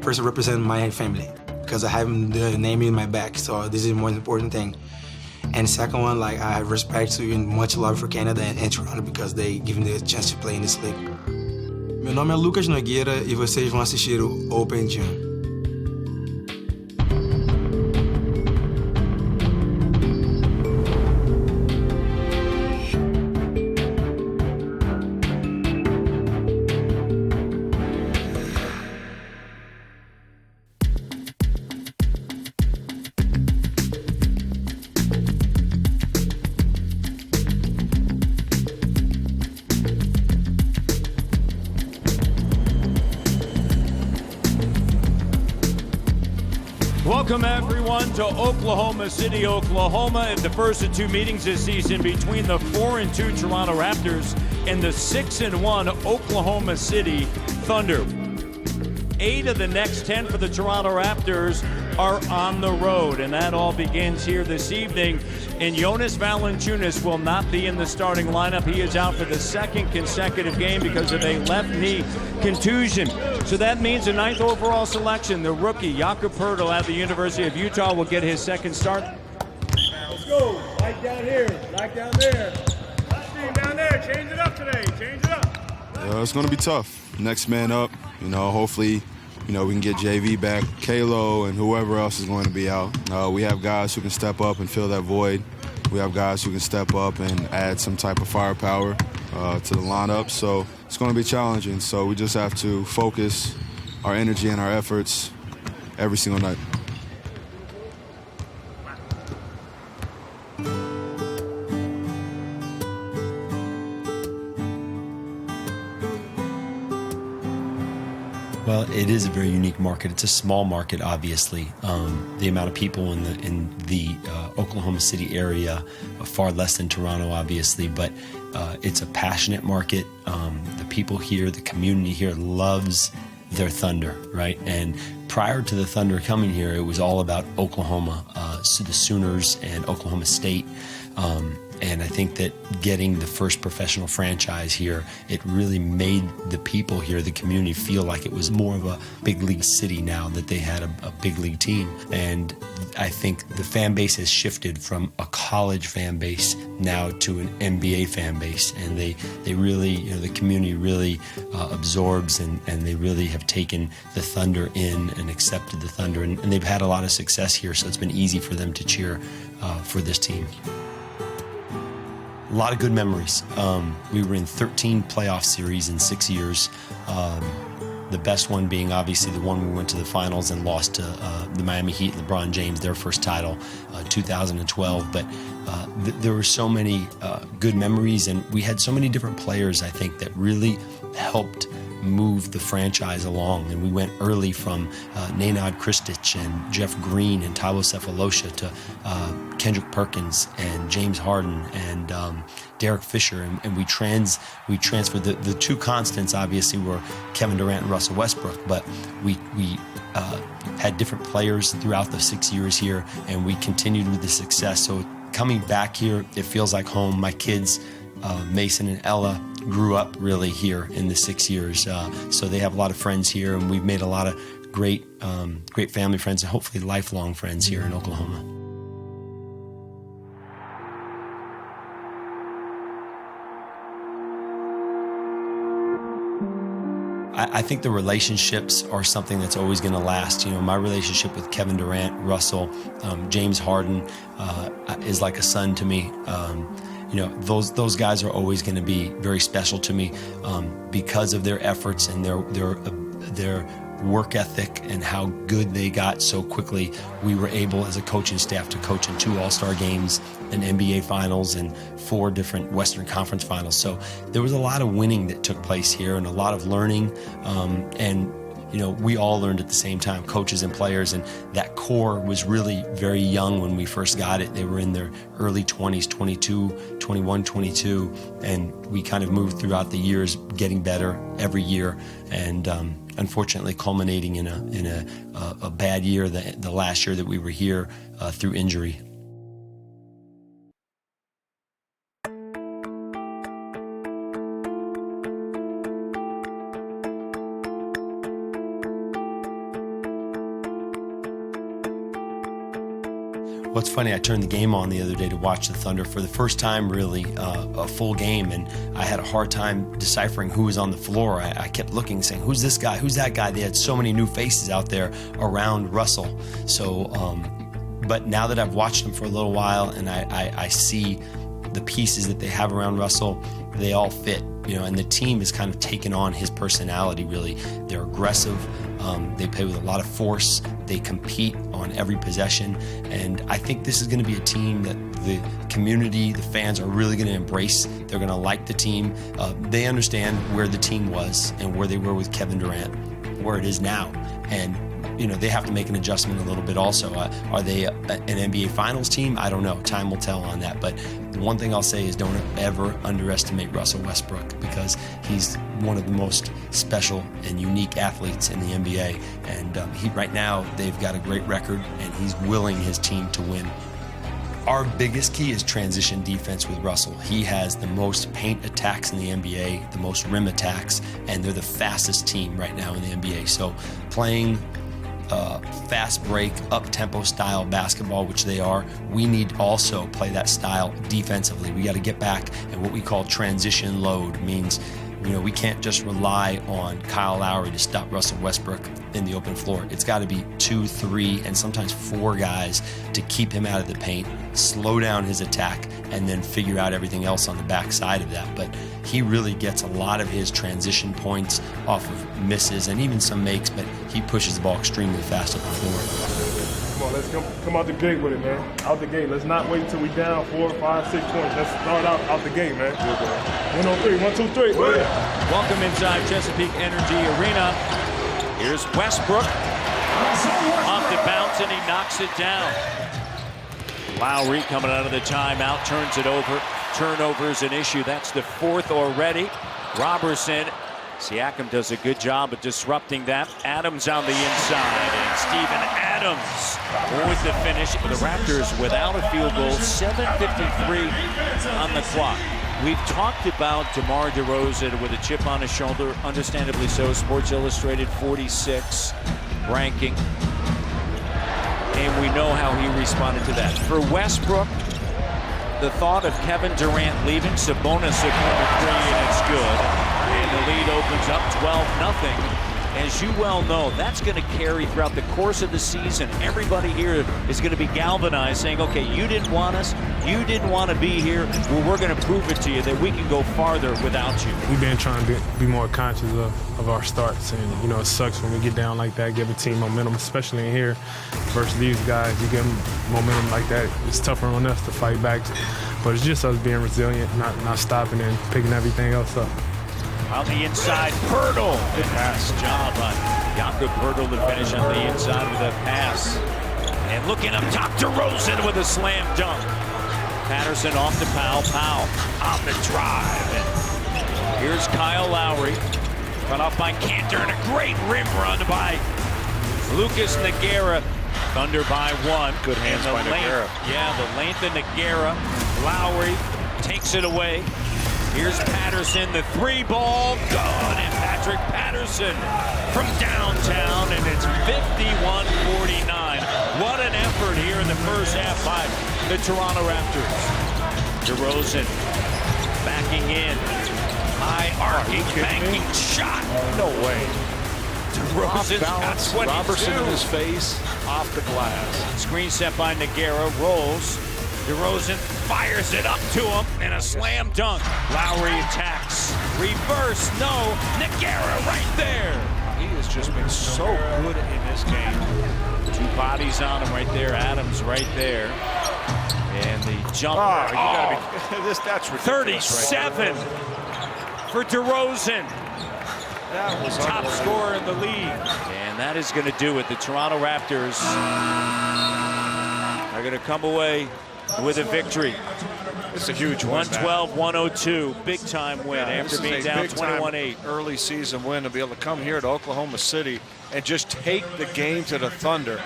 First, I represent my family because I have the name in my back, so this is the most important thing. And second one, like, I have respect to and much love for Canada and Toronto because they give me the chance to play in this league. Meu nome é Lucas Nogueira e vocês vão assistir o Open Gym. Welcome, everyone, to Oklahoma City, Oklahoma, at the first of two meetings this season between the 4-2 Toronto Raptors and the 6-1 Oklahoma City Thunder. 8 of the next 10 for the Toronto Raptors are on the road, and that all begins here this evening. And Jonas Valanciunas will not be in the starting lineup. He is out for the second consecutive game because of a left knee contusion. So that means the 9th overall selection, the rookie Jakob Poeltl at the University of Utah, will get his second start. Let's go. Light down here. Light down there. Team down there. Change it up today. Change it up. It's going to be tough. Next man up. Hopefully, we can get JV back, Kalo, and whoever else is going to be out. We have guys who can step up and fill that void. We have guys who can step up and add some type of firepower to the lineup. So it's going to be challenging. So we just have to focus our energy and our efforts every single night. Well, it is a very unique market. It's a small market, obviously. The amount of people in the Oklahoma City area are far less than Toronto, obviously, but it's a passionate market. The people here, the community here loves their Thunder, right? And prior to the Thunder coming here, it was all about Oklahoma, so the Sooners and Oklahoma State. And I think that getting the first professional franchise here, it really made the people here, the community, feel like it was more of a big league city now that they had a big league team. And I think the fan base has shifted from a college fan base now to an NBA fan base. And they really, the community really absorbs and they really have taken the Thunder in and accepted the Thunder. And they've had a lot of success here, so it's been easy for them to cheer for this team. A lot of good memories. We were in 13 playoff series in 6 years. The best one being obviously the one we went to the finals and lost to the Miami Heat, LeBron James, their first title, 2012. But there were so many good memories, and we had so many different players, I think, that really helped move the franchise along. And we went early from Nenad Kristic and Jeff Green and Thabo Sefolosha to Kendrick Perkins and James Harden and Derek Fisher, and we transferred. The two constants obviously were Kevin Durant and Russell Westbrook, but we had different players throughout the 6 years here, and we continued with the success. So coming back here, it feels like home. My kids, Mason and Ella, grew up really here in the 6 years, so they have a lot of friends here, and we've made a lot of great family friends and hopefully lifelong friends here in Oklahoma. I think the relationships are something that's always going to last. My relationship with Kevin Durant, Russell, James Harden is like a son to me. Those guys are always going to be very special to me because of their efforts and their work ethic and how good they got so quickly. We were able as a coaching staff to coach in 2 All-Star games, an NBA Finals, and 4 different Western Conference Finals. So there was a lot of winning that took place here and a lot of learning. And we all learned at the same time, coaches and players, and that core was really very young when we first got it. They were in their early 20s, 21, 22, and we kind of moved throughout the years, getting better every year, and unfortunately culminating in a bad year, the last year that we were here through injury. Well, it's funny, I turned the game on the other day to watch the Thunder for the first time, really, a full game, and I had a hard time deciphering who was on the floor. I kept looking, saying, who's this guy, who's that guy? They had so many new faces out there around Russell. So, but now that I've watched them for a little while and I see the pieces that they have around Russell, they all fit, and the team has kind of taken on his personality, really. They're aggressive. They play with a lot of force. They compete on every possession. And I think this is going to be a team that the community, the fans are really going to embrace. They're going to like the team. They understand where the team was and where they were with Kevin Durant, where it is now. And they have to make an adjustment a little bit also. Are they an NBA Finals team? I don't know. Time will tell on that. But the one thing I'll say is don't ever underestimate Russell Westbrook, because he's one of the most special and unique athletes in the NBA. And right now, they've got a great record, and he's willing his team to win. Our biggest key is transition defense with Russell. He has the most paint attacks in the NBA, the most rim attacks, and they're the fastest team right now in the NBA. So playing fast break, up-tempo style basketball, which they are, we need to also play that style defensively. We got to get back, and what we call transition load means, we can't just rely on Kyle Lowry to stop Russell Westbrook in the open floor. It's got to be 2, 3, and sometimes 4 guys to keep him out of the paint, slow down his attack, and then figure out everything else on the backside of that. But he really gets a lot of his transition points off of misses and even some makes, but he pushes the ball extremely fast up the floor. Come on, let's come out the gate with it, man. Out the gate. Let's not wait until we down 4, 5, 6 points. Let's start out the gate, man. 1 on 3, 1, 2, 3. Welcome inside Chesapeake Energy Arena. Here's Westbrook. Off the bounce, and he knocks it down. Lowry coming out of the timeout, turns it over. Turnover is an issue. That's the 4th already. Robertson. Siakam does a good job of disrupting that. Adams on the inside, and Steven Adams with the finish. The Raptors without a field goal, 7:53 on the clock. We've talked about DeMar DeRozan with a chip on his shoulder, understandably so. Sports Illustrated 46 ranking. And we know how he responded to that. For Westbrook, the thought of Kevin Durant leaving, Sabonis at corner 3, and it's good. And the lead opens up 12-0. As you well know, that's going to carry throughout the course of the season. Everybody here is going to be galvanized, saying, okay, you didn't want us, you didn't want to be here, well, we're going to prove it to you that we can go farther without you. We've been trying to be more conscious of our starts, and it sucks when we get down like that, give a team momentum, especially in here versus these guys. You give them momentum like that, it's tougher on us to fight back, but it's just us being resilient, not stopping and picking everything else up. On the inside, Poeltl. Nice job on Jakob Poeltl to finish on the inside with a pass. And looking up top, DeRozan with a slam dunk. Patterson off to Powell. Powell on the drive. And here's Kyle Lowry. Cut off by Cantor, and a great rim run by Lucas Nogueira. Thunder by 1. Good hands by Nogueira. Yeah, the length of Nogueira. Lowry takes it away. Here's Patterson, the 3-ball, good, and Patrick Patterson from downtown, and it's 51-49. What an effort here in the first half by the Toronto Raptors. DeRozan backing in, high arcing, banking shot. No way. DeRozan's got 22. Robertson in his face, off the glass. Screen set by Nogueira, rolls. DeRozan fires it up to him, and a slam dunk. Lowry attacks. Reverse, no. Nogueira right there. He has just been so good in this game. 2 bodies on him right there. Adams right there. And the jump. Oh, you gotta be, that's ridiculous. 37 for DeRozan. That was top scorer in the league. And that is going to do it. The Toronto Raptors are going to come away with a victory. It's a huge win. 112-102, big time win after being down 21-8. Early season win to be able to come here to Oklahoma City and just take the game to the Thunder.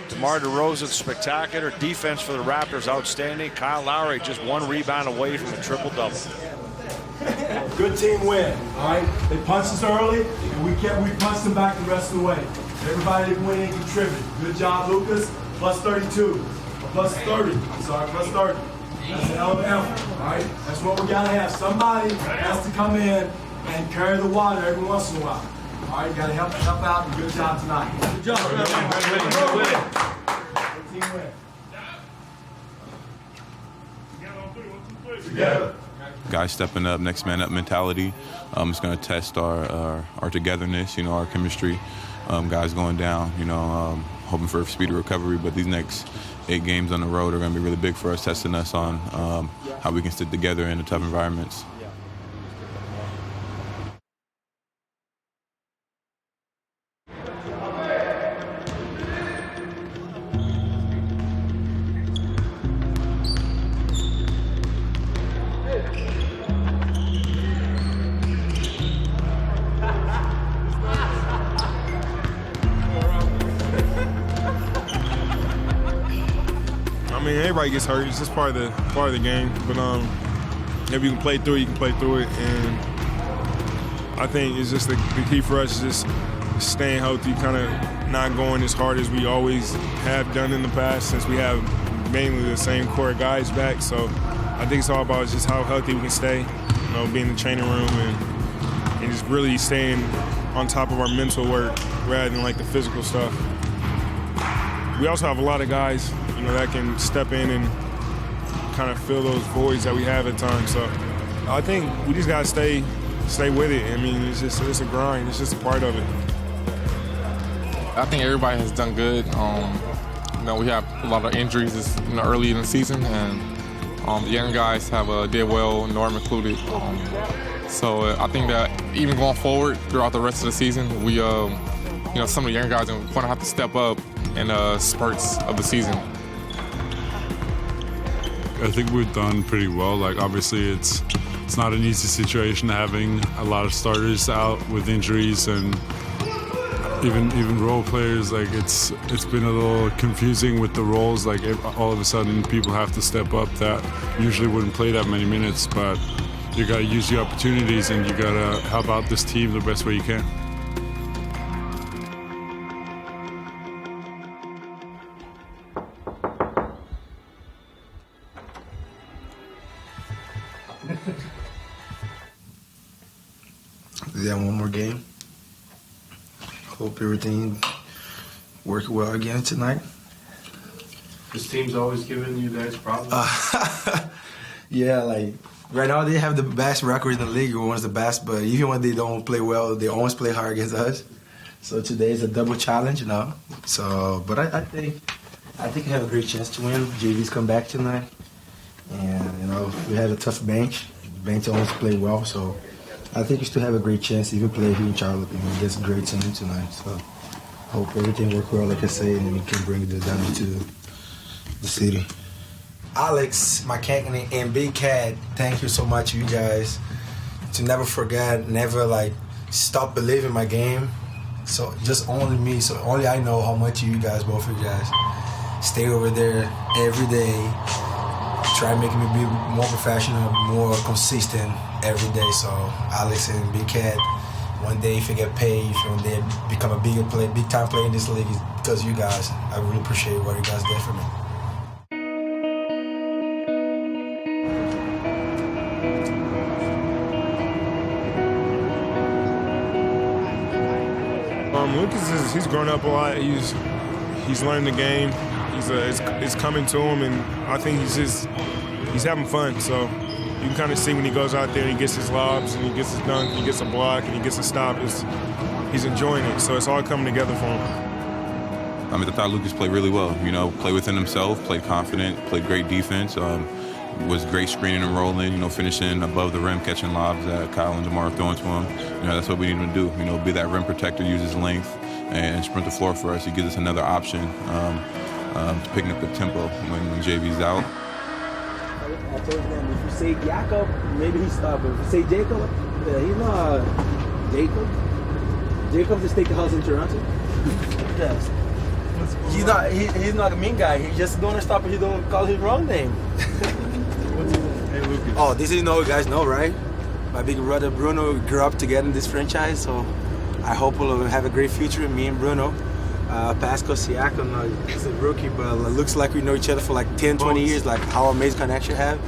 DeMar DeRozan, spectacular. Defense for the Raptors, outstanding. Kyle Lowry just 1 rebound away from a triple-double. Good team win, all right? They punched us early, and we punched them back the rest of the way. Everybody went in and contributed. Good job, Lucas. +32. plus 30. Sorry, plus 30. That's an hell of an effort, all right? That's what we gotta have. Somebody has to come in and carry the water every once in a while. All right, gotta help out, and good job tonight. Good job. Good team win. Together. Guys stepping up, next man up mentality. It's going to test our togetherness, our chemistry. Guys going down, hoping for a speedy recovery. But these next 8 games on the road are going to be really big for us, testing us on how we can stick together in the tough environments. I mean, everybody gets hurt. It's just part of the game. But if you can play through it, you can play through it. And I think it's just the key for us is just staying healthy, kind of not going as hard as we always have done in the past, since we have mainly the same core of guys back. So I think it's all about just how healthy we can stay, being in the training room and just really staying on top of our mental work rather than like the physical stuff. We also have a lot of guys, that can step in and kind of fill those voids that we have at times. So I think we just gotta stay with it. I mean, it's a grind. It's just a part of it. I think everybody has done good. We have a lot of injuries early in the season, and the young guys have did well, Norm included. So I think that even going forward throughout the rest of the season, we, some of the young guys are going to have to step up in spurts of the season. I think we've done pretty well. Like, obviously, it's not an easy situation having a lot of starters out with injuries, and even role players. Like, it's been a little confusing with the roles. Like, all of a sudden, people have to step up that usually wouldn't play that many minutes. But you got to use the opportunities, and you got to help out this team the best way you can. Yeah, one more game. Hope everything works well again tonight. This team's always giving you guys problems. Yeah, like right now they have the best record in the league. One of the best, but even when they don't play well, they always play hard against us. So today is a double challenge, So, but I think we have a great chance to win. JV's come back tonight, and we had a tough bench. The bench always played well, so I think we still have a great chance to even play here in Charlotte against a great team tonight. So hope everything works well, like I say, and we can bring the W to the city. Alex, McKechnie, and Big Cat, thank you so much, you guys. To never forget, never stop believing in my game. So just only me, so only I know how much you guys, both of you guys, stay over there every day. Try making me be more professional, more consistent every day. So Alex and Big Cat, one day if you get paid, if one day become a big time player in this league, it's because of you guys. I really appreciate what you guys did for me. Lucas he's grown up a lot. He's learned the game. It's coming to him, and I think he's having fun. So you can kind of see when he goes out there and he gets his lobs and he gets his dunk, he gets a block, and he gets a stop. He's enjoying it. So it's all coming together for him. I thought Lucas played really well. Played within himself, played confident, played great defense. Was great screening and rolling, finishing above the rim, catching lobs that Kyle and DeMar are throwing to him. That's what we need him to do, be that rim protector, use his length, and sprint the floor for us. He gives us another option to picking up the tempo when JV's out. I told him, if you say Jakob, maybe he stopped. But if you say Jacob, he's not Jacob. Jacob just take the house in Toronto. Yes. He's not a mean guy. He just don't stop if he don't call his wrong name. Hey, Lucas. Oh, this is you guys know, right? My big brother Bruno grew up together in this franchise, so I hope we'll have a great future, me and Bruno. Pascal Siakam is a rookie, but it looks like we know each other for like 10, 20 years, like how amazing connection have.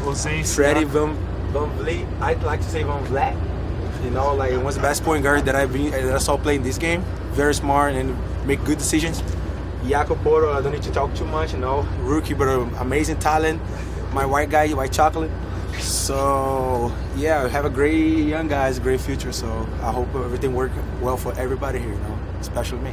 Freddie Van Vliet, I'd like to say Van Vliet. You know, like one's the best point guard that I saw play in this game. Very smart and make good decisions. Jakob Porto, I don't need to talk too much, you know, rookie, but amazing talent. My white guy, white chocolate. So, yeah, have a great young guys, great future. So I hope everything works well for everybody here, you know, especially me.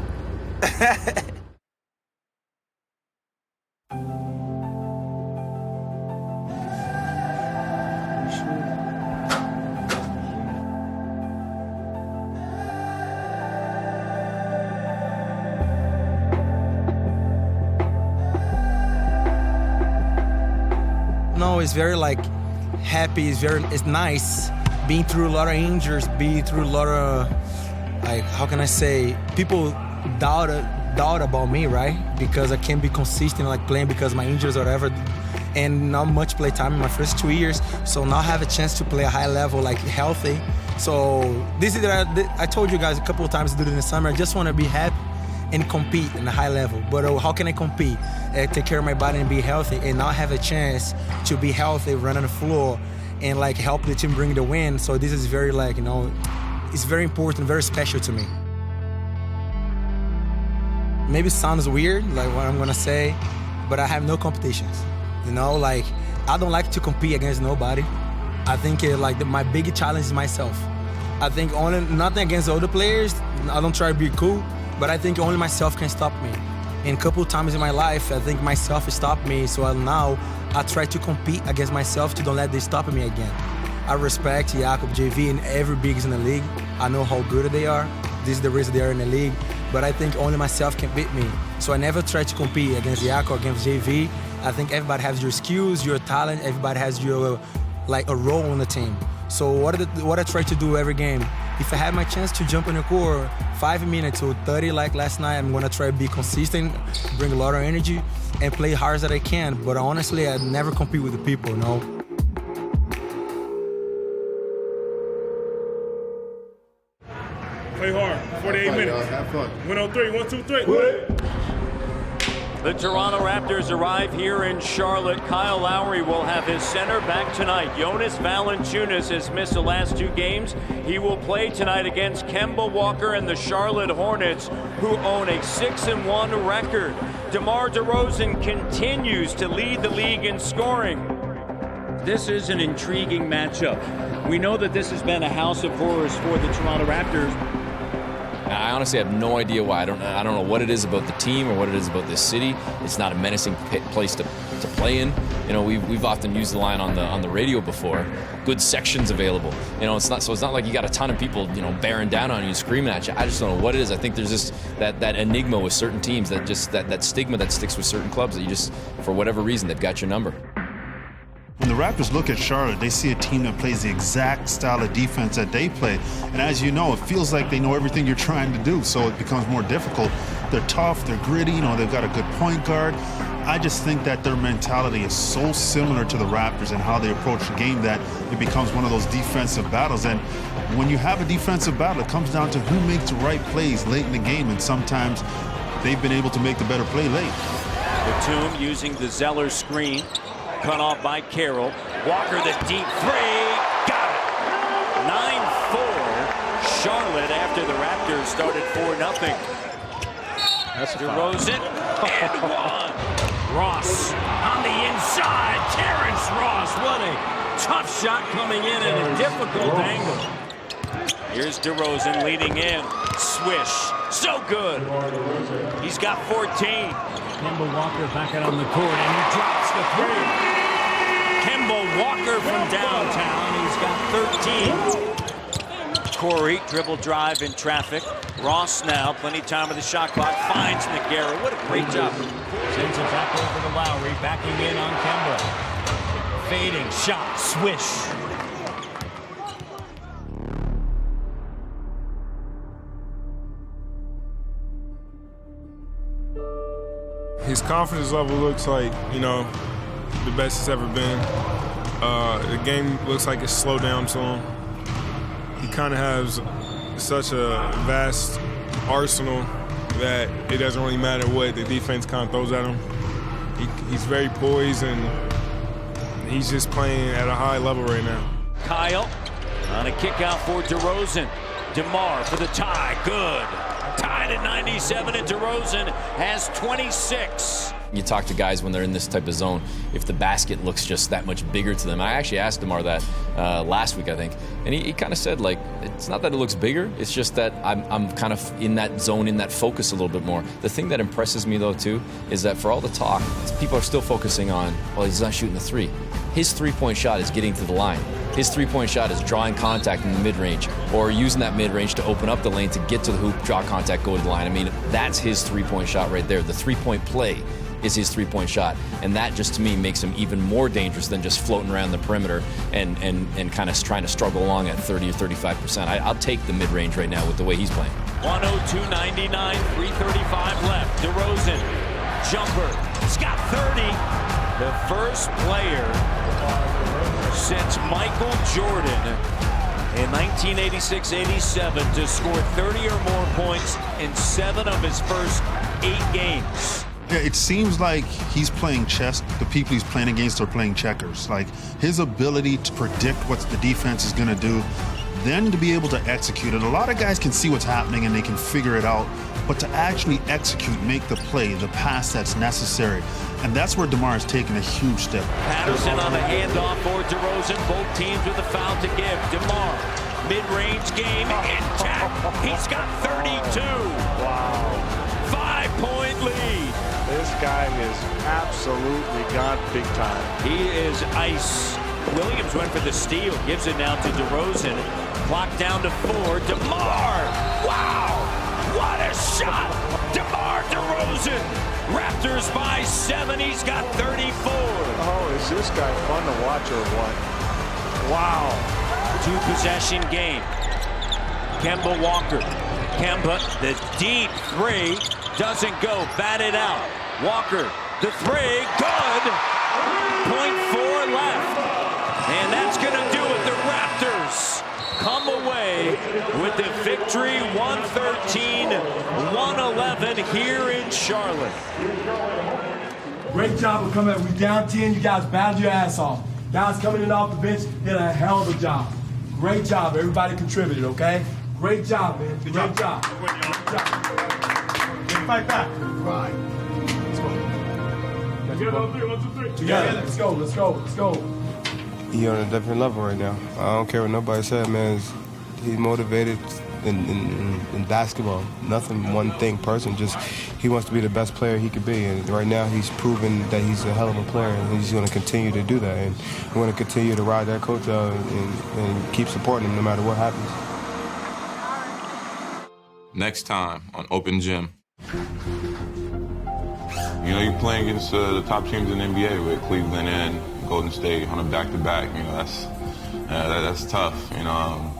No, it's very like happy. It's nice being through a lot of injuries, being through a lot of like, how can I say, people doubt about me, right? Because I can't be consistent like playing because of my injuries or whatever, and not much play time in my first 2 years. So now I have a chance to play a high level, like healthy. So this is I told you guys a couple of times during the summer. I just want to be happy and compete in a high level. But how can I compete? Take care of my body and be healthy. And now I have a chance to be healthy, run on the floor, and like help the team bring the win. So this is very like, you know, it's very important, very special to me. Maybe it sounds weird, like what I'm gonna say, but I have no competitions. You know, like I don't like to compete against nobody. I think my biggest challenge is myself. I think only nothing against other players. I don't try to be cool, but I think only myself can stop me. And a couple times in my life, I think myself stopped me. So now I try to compete against myself to don't let this stop me again. I respect Jakob, JV, and every bigs in the league. I know how good they are. This is the reason they are in the league. But I think only myself can beat me. So I never try to compete against Jakob, against JV. I think everybody has your skills, your talent. Everybody has your like a role on the team. So what I try to do every game, if I have my chance to jump in the court 5 minutes or 30 like last night, I'm gonna try to be consistent, bring a lot of energy, and play hard as I can. But honestly, I never compete with the people, no. Play hard, 48 minutes. Have fun. Win on three, 1, 2, 3. The Toronto Raptors arrive here in Charlotte. Kyle Lowry will have his center back tonight. Jonas Valanciunas has missed the last 2 games. He will play tonight against Kemba Walker and the Charlotte Hornets, who own a 6-1 record. DeMar DeRozan continues to lead the league in scoring. This is an intriguing matchup. We know that this has been a house of horrors for the Toronto Raptors. I honestly have no idea why. I don't know what it is about the team or what it is about this city. It's not a menacing place to play in. You know, we've often used the line on the radio before. Good sections available. You know, it's not like you got a ton of people, you know, bearing down on you, screaming at you. I just don't know what it is. I think there's just that enigma with certain teams, that stigma that sticks with certain clubs that you just, for whatever reason, they've got your number. When the Raptors look at Charlotte, they see a team that plays the exact style of defense that they play. And as you know, it feels like they know everything you're trying to do, so it becomes more difficult. They're tough, they're gritty, you know, they've got a good point guard. I just think that their mentality is so similar to the Raptors and how they approach the game that it becomes one of those defensive battles. And when you have a defensive battle, it comes down to who makes the right plays late in the game, and sometimes they've been able to make the better play late. Batum using the Zeller screen. Cut off by Carroll. Walker, the deep three. Got it. 9-4. Charlotte after the Raptors started 4-0. That's DeRozan and one. Ross on the inside. Terrence Ross. What a tough shot coming in at a difficult angle. Here's DeRozan leading in. Swish. So good. He's got 14. Kemba Walker back out on the court, and he drops the 3. Kemba Walker from downtown. He's got 13. Corey, dribble drive in traffic. Ross now, plenty of time with the shot clock. Finds McGarrett. What a great job. Sends it back over to Lowry. Backing in on Kemba. Fading shot. Swish. His confidence level looks like, you know, the best it's ever been. The game looks like it's slowed down to him. He kind of has such a vast arsenal, you that it doesn't really matter what the defense kind of throws at him. He's very poised, and he's just playing at a high level right now. Kyle on a kick out for DeRozan. DeMar for the tie. Good. Tied at 97, and DeRozan has 26. You talk to guys when they're in this type of zone, if the basket looks just that much bigger to them. I actually asked DeMar that last week, I think, and he kind of said, like, it's not that it looks bigger, it's just that I'm kind of in that zone, in that focus a little bit more. The thing that impresses me, though, too, is that for all the talk, people are still focusing on, well, he's not shooting the three. His three-point shot is getting to the line. His three-point shot is drawing contact in the mid-range or using that mid-range to open up the lane to get to the hoop, draw contact, go to the line. I mean, that's his three-point shot right there. The three-point play is his three-point shot. And that just, to me, makes him even more dangerous than just floating around the perimeter and kind of trying to struggle along at 30 or 35%. I'll take the mid-range right now with the way he's playing. 102.99, 3:35 left. DeRozan, jumper, he's got 30. The first player since Michael Jordan in 1986-87 to score 30 or more points in 7 of his first 8 games. Yeah, it seems like he's playing chess. The people he's playing against are playing checkers. Like, his ability to predict what the defense is going to do, then to be able to execute it. A lot of guys can see what's happening and they can figure it out, but to actually execute, make the play, the pass that's necessary. And that's where DeMar is taking a huge step. Patterson on the handoff for DeRozan. Both teams with a foul to give. DeMar, mid-range game intact. He's got 32. Wow. 5-point lead. This guy is absolutely gone big time. He is ice. Williams went for the steal. Gives it now to DeRozan. Clock down to 4. DeMar. Wow. What a shot. DeMar DeRozan. Raptors by 7. He's got 34. Oh, is this guy fun to watch or what? Wow. 2-possession game. Kemba Walker. Kemba, the deep three doesn't go. Batted out. Walker, the three, good. 0.4 left. And that's going to do it. The Raptors come away with the victory, 113-111 here in Charlotte. Great job of coming in. We down 10. You guys battled your ass off. Guys coming in off the bench did a hell of a job. Great job. Everybody contributed, okay? Great job, man. Great job. Good job. Fight back. Right. Let's go. Together on 3. 1, 2, 3. Together. Let's go. Let's go. Let's go. He's on a different level right now. I don't care what nobody said, man. He's motivated in basketball. Nothing, one thing, person. Just he wants to be the best player he could be. And right now he's proven that he's a hell of a player, and he's going to continue to do that. And we're going to continue to ride that coach out and keep supporting him no matter what happens. Next time on Open Gym. You know, you're playing against the top teams in the NBA with Cleveland and Golden State on a back-to-back. You know, that's tough. You know,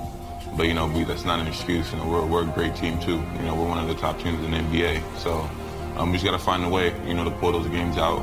but you know, that's not an excuse. You know, we're a great team too. You know, we're one of the top teams in the NBA. So we just got to find a way, you know, to pull those games out.